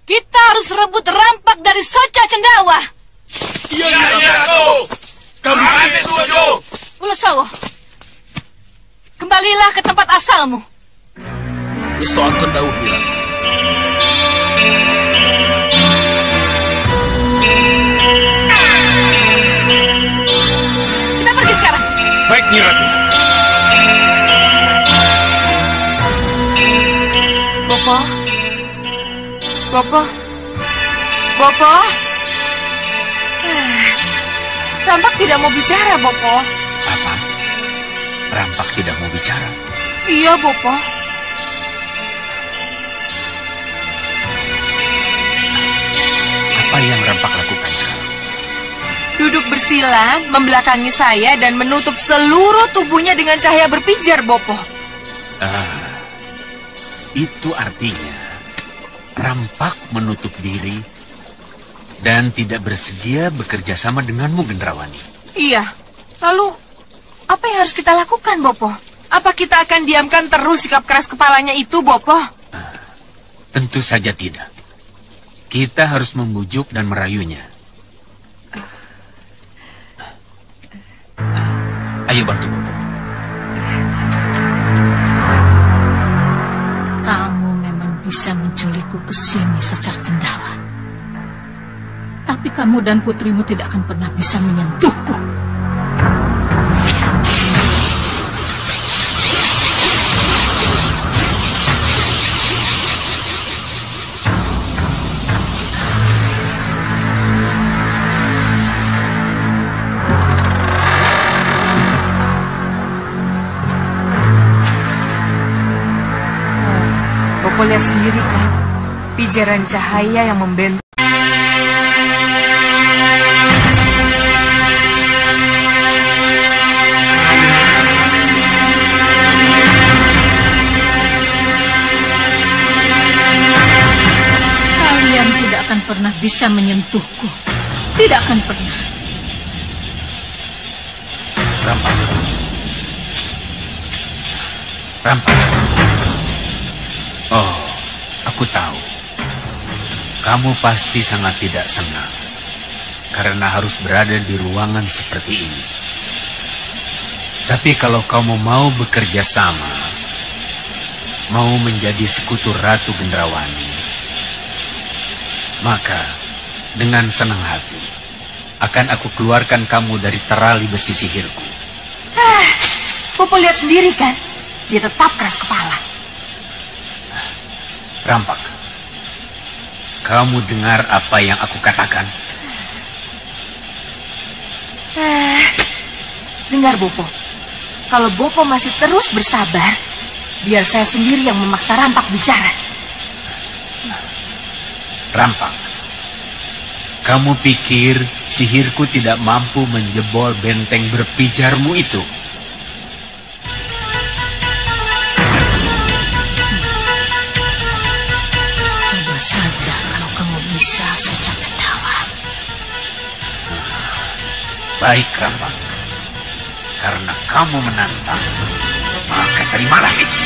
Kita harus rebut Rampak dari Soca Cendawa. Iya, Ratu. Kami setuju. Ulasawo, kembalilah ke tempat asalmu. Restoankeun dawuh Nyi Ratu. Kita pergi sekarang. Baik, Nyi Ratu. Bopo? Bopo? Bopo? Rampak tidak mau bicara, Bopo. Apa? Rampak tidak mau bicara? Iya, Bopo. Apa yang Rampak lakukan sekarang? Duduk bersila, membelakangi saya dan menutup seluruh tubuhnya dengan cahaya berpijar, Bopo. Itu artinya Rampak menutup diri dan tidak bersedia bekerja sama denganmu, Gendrawani. Iya. Lalu, apa yang harus kita lakukan, Bopo? Apa kita akan diamkan terus sikap keras kepalanya itu, Bopo? Tentu saja tidak. Kita harus membujuk dan merayunya. Ayo bantu Bopo. Kamu memang bisa menculikku ke sini, Soca Cendawa. Tapi kamu dan putrimu tidak akan pernah bisa menyentuhku. Bopo lihat sendiri kan, pijaran cahaya yang membentang. kalian tidak akan pernah bisa menyentuhku. Tidak akan pernah. Rampak. Rampak. Oh, aku tahu. Kamu pasti sangat tidak senang karena harus berada di ruangan seperti ini. Tapi kalau kamu mau bekerja sama, mau menjadi sekutu Ratu Gendrawani, maka dengan senang hati akan aku keluarkan kamu dari terali besi sihirku. Bopo lihat sendiri kan, dia tetap keras kepala. Rampak, kamu dengar apa yang aku katakan? Dengar Bopo, kalau Bopo masih terus bersabar, biar saya sendiri yang memaksa Rampak bicara. Rampak, kamu pikir sihirku tidak mampu menjebol benteng berpijarmu itu? Coba saja kalau kamu bisa, Soca Cendawa. Baik, Rampak. Karena kamu menantang, maka terimalah ini.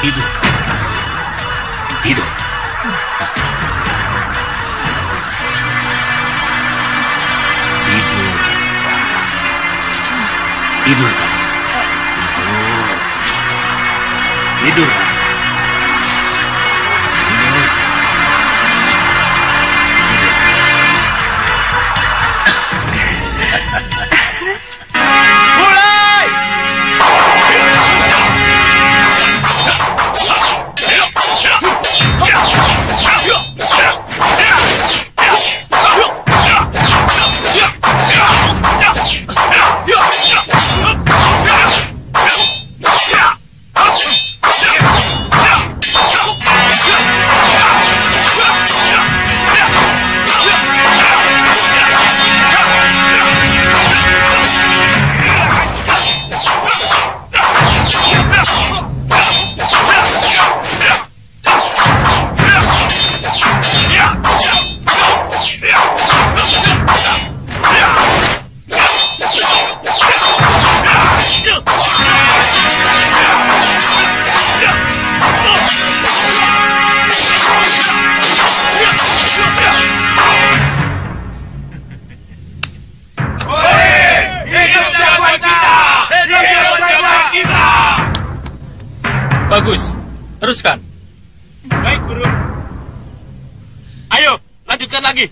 Tidur. Tidur. Tidur. Tidur. Tidur. Tidur. Bagus, teruskan. Baik, Guru. Ayo, lanjutkan lagi.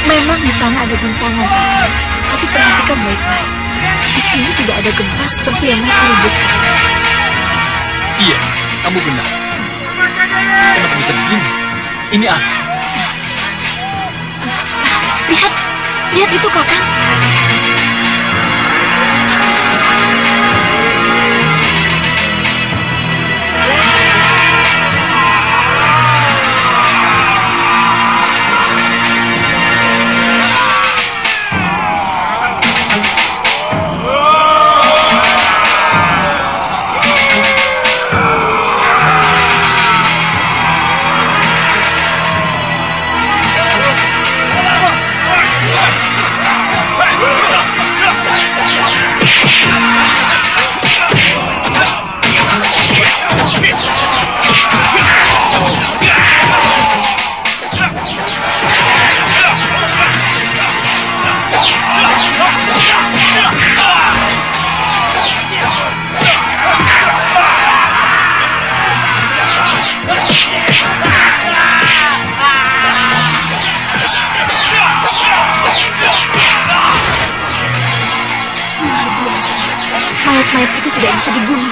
Memang di sana ada guncangan, Kakak. Tapi perhatikan baik-baik. Di sini tidak tidak ada gempa seperti yang mereka ributkan. Iya, kamu benar. Kenapa bisa begini? Ini aneh. Lihat itu, Kakang. Mayat-mayat itu tidak bisa dibunuh.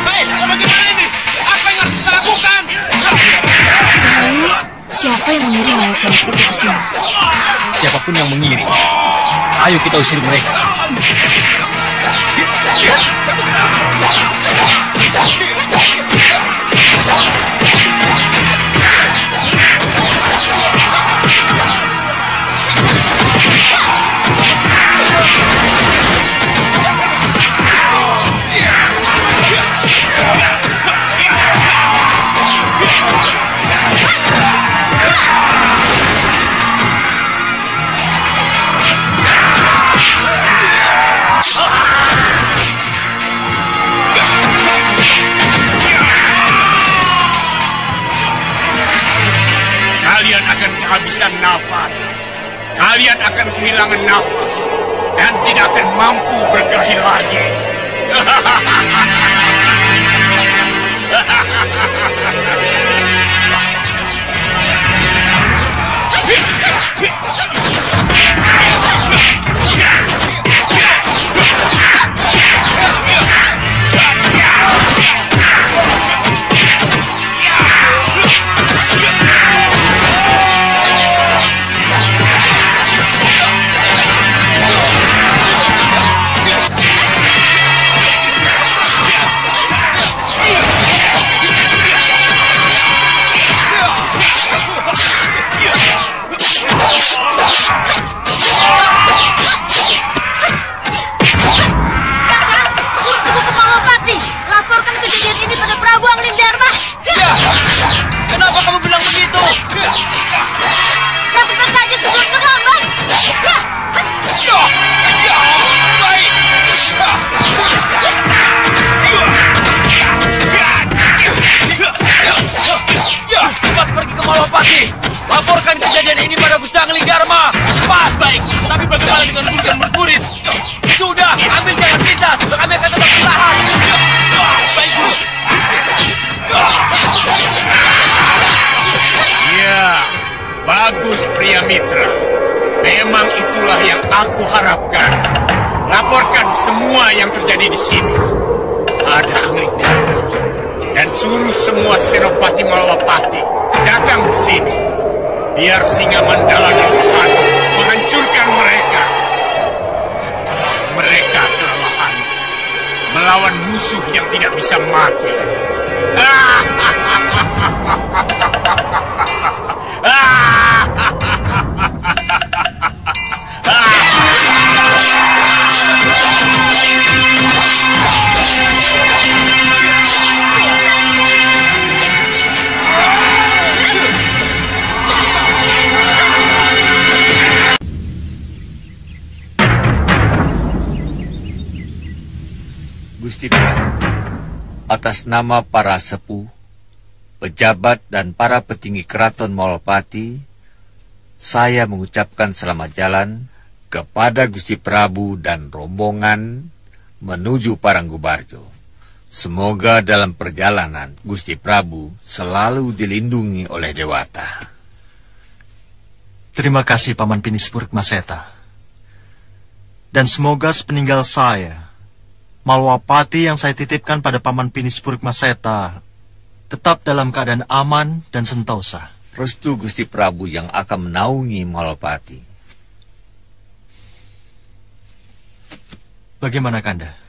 Hei, bagaimana ini? Apa yang harus kita lakukan? Lalu, siapa yang mengirim mayat-mayat itu ke sini? Siapapun yang mengirim, ayo kita usir mereka. Kalian akan kehabisan nafas. Kalian akan kehilangan nafas dan tidak akan mampu berkelahi lagi. Laporkan kejadian ini pada Gusti Anglinggarma. Cepat. Baik, tapi bagaimana dengan guru dan murid? Sudah, ambil jalan pintas. Kami akan tetap bertahan. Baik, Bu. Ya, bagus pria mitra. Memang itulah yang aku harapkan. Laporkan semua yang terjadi di sini. Ada Anglingdarma dan suruh semua Senopati Malawapati datang ke sini. Biar Singa Mandala dan Bahadur menghancurkan mereka. Setelah mereka kelelahan melawan musuh yang tidak bisa mati. Gusti Prabu, atas nama para sepuh, pejabat dan para petinggi keraton Malawapati, saya mengucapkan selamat jalan kepada Gusti Prabu dan rombongan menuju Paranggubarjo. Semoga dalam perjalanan Gusti Prabu selalu dilindungi oleh Dewata. Terima kasih Paman Pinispurk Maseta. Dan semoga sepeninggal saya, Malwapati yang saya titipkan pada Paman Pinispurk Maseta tetap dalam keadaan aman dan sentosa. Restu Gusti Prabu yang akan menaungi Malwapati. Bagaimana Kanda?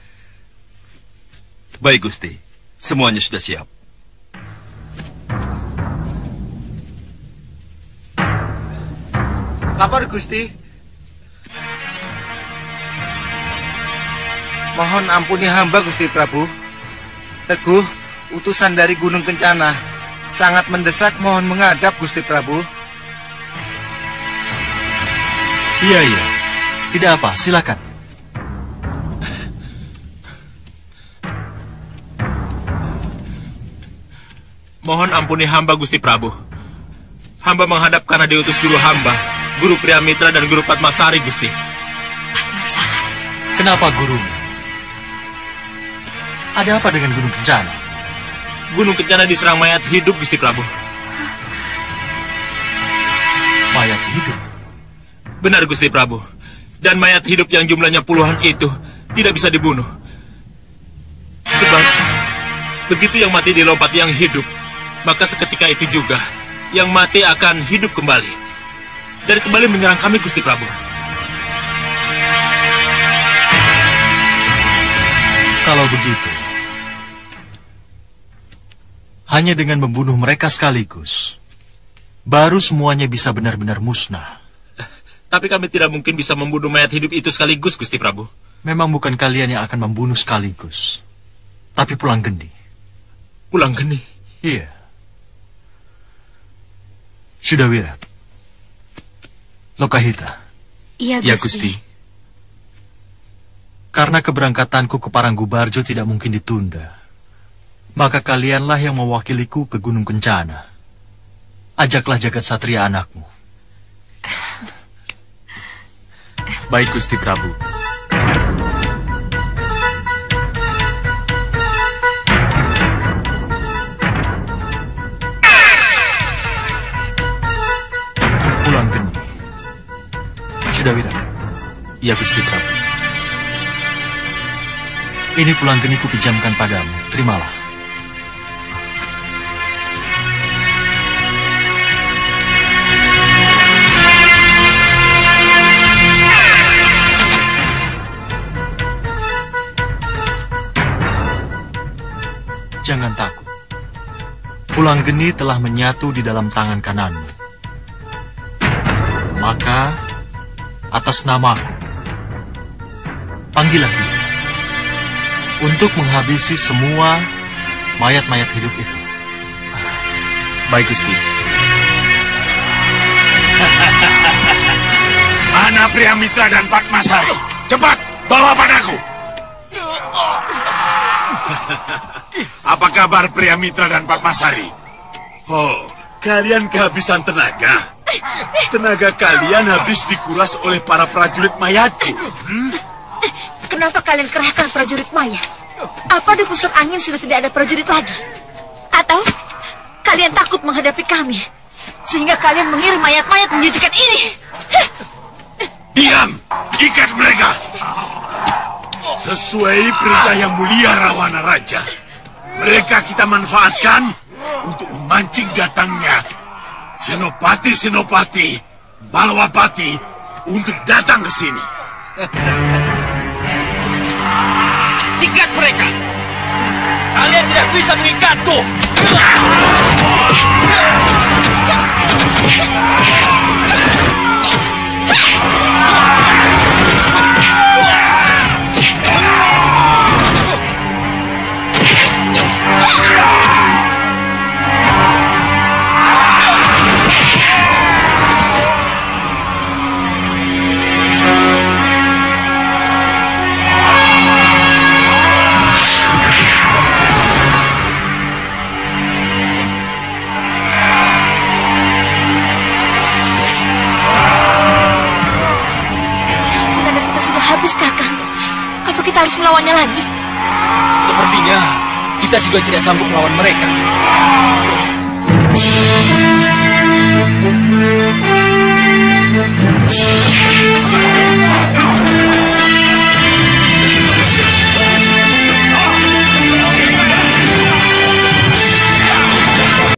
Baik Gusti, semuanya sudah siap. Lapor Gusti. Mohon ampuni hamba Gusti Prabu. Teguh, utusan dari Gunung Kencana sangat mendesak, mohon menghadap Gusti Prabu. Iya. Tidak apa, silakan. Mohon ampuni hamba Gusti Prabu. Hamba menghadap karena diutus guru hamba, Guru Priamitra dan Guru Padmasari, Gusti. Padmasari? Kenapa gurumu? Ada apa dengan Gunung Kencana? Gunung Kencana diserang mayat hidup, Gusti Prabu. Mayat hidup? Benar, Gusti Prabu. Dan mayat hidup yang jumlahnya puluhan itu tidak bisa dibunuh. Sebab begitu yang mati dilompati yang hidup, maka seketika itu juga yang mati akan hidup kembali dan kembali menyerang kami, Gusti Prabu. Kalau begitu, hanya dengan membunuh mereka sekaligus, baru semuanya bisa benar-benar musnah. Tapi kami tidak mungkin bisa membunuh mayat hidup itu sekaligus, Gusti Prabu. Memang bukan kalian yang akan membunuh sekaligus, tapi Pulang Geni. Pulang Geni? Iya. Sudawirat. Lokahita. Iya, Gusti. Ya, Gusti. Karena keberangkatanku ke Paranggubarjo tidak mungkin ditunda, maka kalianlah yang mewakiliku ke Gunung Kencana. Ajaklah Jagat Satria anakmu. Baik, Gusti Prabu. Pulang Geni. Sudawirat. Ya, Gusti Prabu. Ini Pulang Geni kupinjamkan padamu. Terimalah. Jangan takut. Pulang Geni telah menyatu di dalam tangan kananmu. Maka, atas namaku, panggillah dia untuk menghabisi semua mayat-mayat hidup itu. Baik, Gusti. Mana Priamitra dan Padmasari? Cepat, bawa padaku. Apa kabar Priamitra dan Padmasari? Oh, kalian kehabisan tenaga. Tenaga kalian habis dikuras oleh para prajurit mayatku. Kenapa kalian kerahkan prajurit mayat? Apa di pusat angin sudah tidak ada prajurit lagi? Atau kalian takut menghadapi kami, sehingga kalian mengirim mayat-mayat menjijikan ini? Diam! Ikat mereka! Sesuai perintah yang mulia Rawana Raja, mereka kita manfaatkan untuk memancing datangnya Senopati-senopati Malwapati untuk datang ke sini. Ikat mereka! Kalian tidak bisa mengikatku! Habis, Kakang. Apa kita harus melawannya lagi? Sepertinya kita sudah tidak sanggup melawan mereka.